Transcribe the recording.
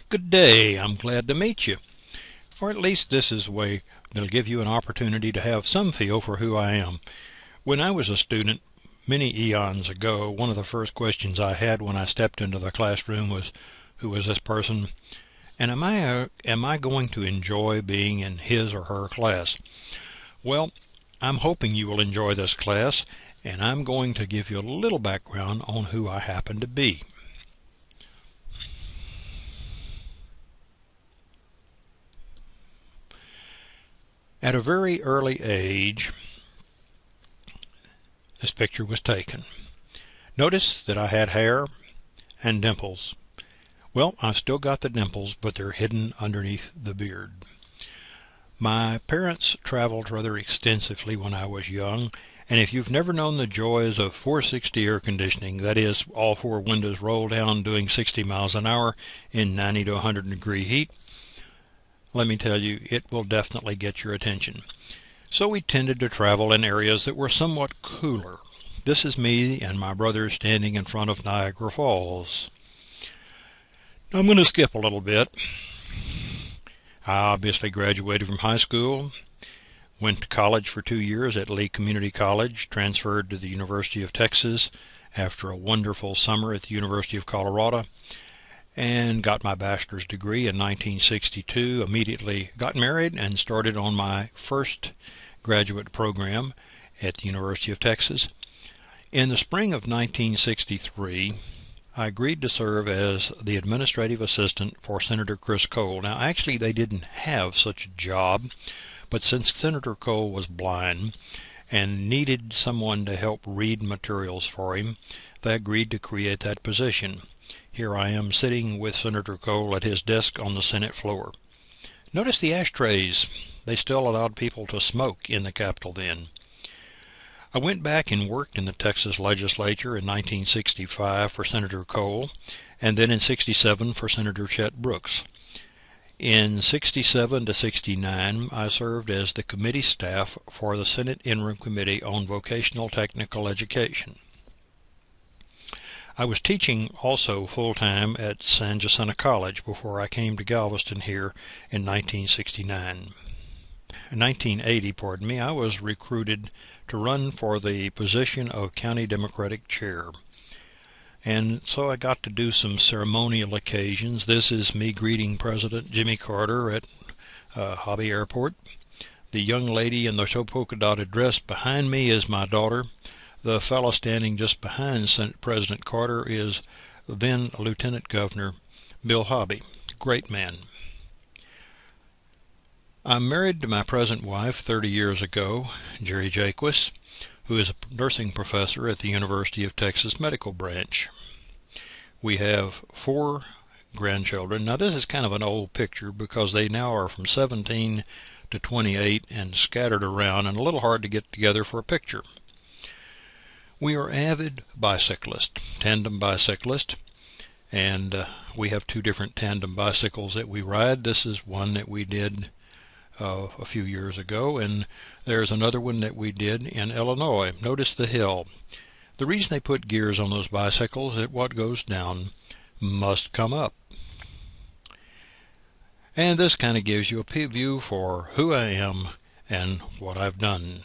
Good day, I'm glad to meet you. Or at least this is the way that'll give you an opportunity to have some feel for who I am. When I was a student, many eons ago, one of the first questions I had when I stepped into the classroom was, who is this person? And am I going to enjoy being in his or her class? Well, I'm hoping you will enjoy this class, and I'm going to give you a little background on who I happen to be. At a very early age, this picture was taken. Notice that I had hair and dimples. Well, I've still got the dimples, but they're hidden underneath the beard. My parents traveled rather extensively when I was young, and if you've never known the joys of 460 air conditioning, that is, all four windows rolled down doing 60 miles an hour in 90 to 100 degree heat, let me tell you, it will definitely get your attention. So we tended to travel in areas that were somewhat cooler. This is me and my brother standing in front of Niagara Falls. Now I'm going to skip a little bit. I obviously graduated from high school, went to college for 2 years at Lee Community College, transferred to the University of Texas after a wonderful summer at the University of Colorado, and got my bachelor's degree in 1962, immediately got married and started on my first graduate program at the University of Texas. In the spring of 1963, I agreed to serve as the administrative assistant for Senator Chris Cole. Now, actually, they didn't have such a job, but since Senator Cole was blind and needed someone to help read materials for him, they agreed to create that position. Here I am sitting with Senator Cole at his desk on the Senate floor. Notice the ashtrays. They still allowed people to smoke in the Capitol then. I went back and worked in the Texas legislature in 1965 for Senator Cole, and then in 67 for Senator Chet Brooks. In 67 to 69, I served as the committee staff for the Senate Interim Committee on Vocational Technical Education. I was teaching also full-time at San Jacinto College before I came to Galveston here in 1969. In 1980, I was recruited to run for the position of County Democratic Chair. And so I got to do some ceremonial occasions. This is me greeting President Jimmy Carter at Hobby Airport. The young lady in the polka-dotted dress behind me is my daughter. The fellow standing just behind Senate President Carter is then Lieutenant Governor Bill Hobby. Great man. I'm married to my present wife 30 years ago, Jerry Jaquist, who is a nursing professor at the University of Texas Medical Branch. We have 4 grandchildren. Now this is kind of an old picture because they now are from 17 to 28 and scattered around and a little hard to get together for a picture. We are avid bicyclists, tandem bicyclists, and we have 2 different tandem bicycles that we ride. This is one that we did a few years ago, and there's another one that we did in Illinois. Notice the hill. The reason they put gears on those bicycles is that what goes down must come up. And this kind of gives you a view for who I am and what I've done.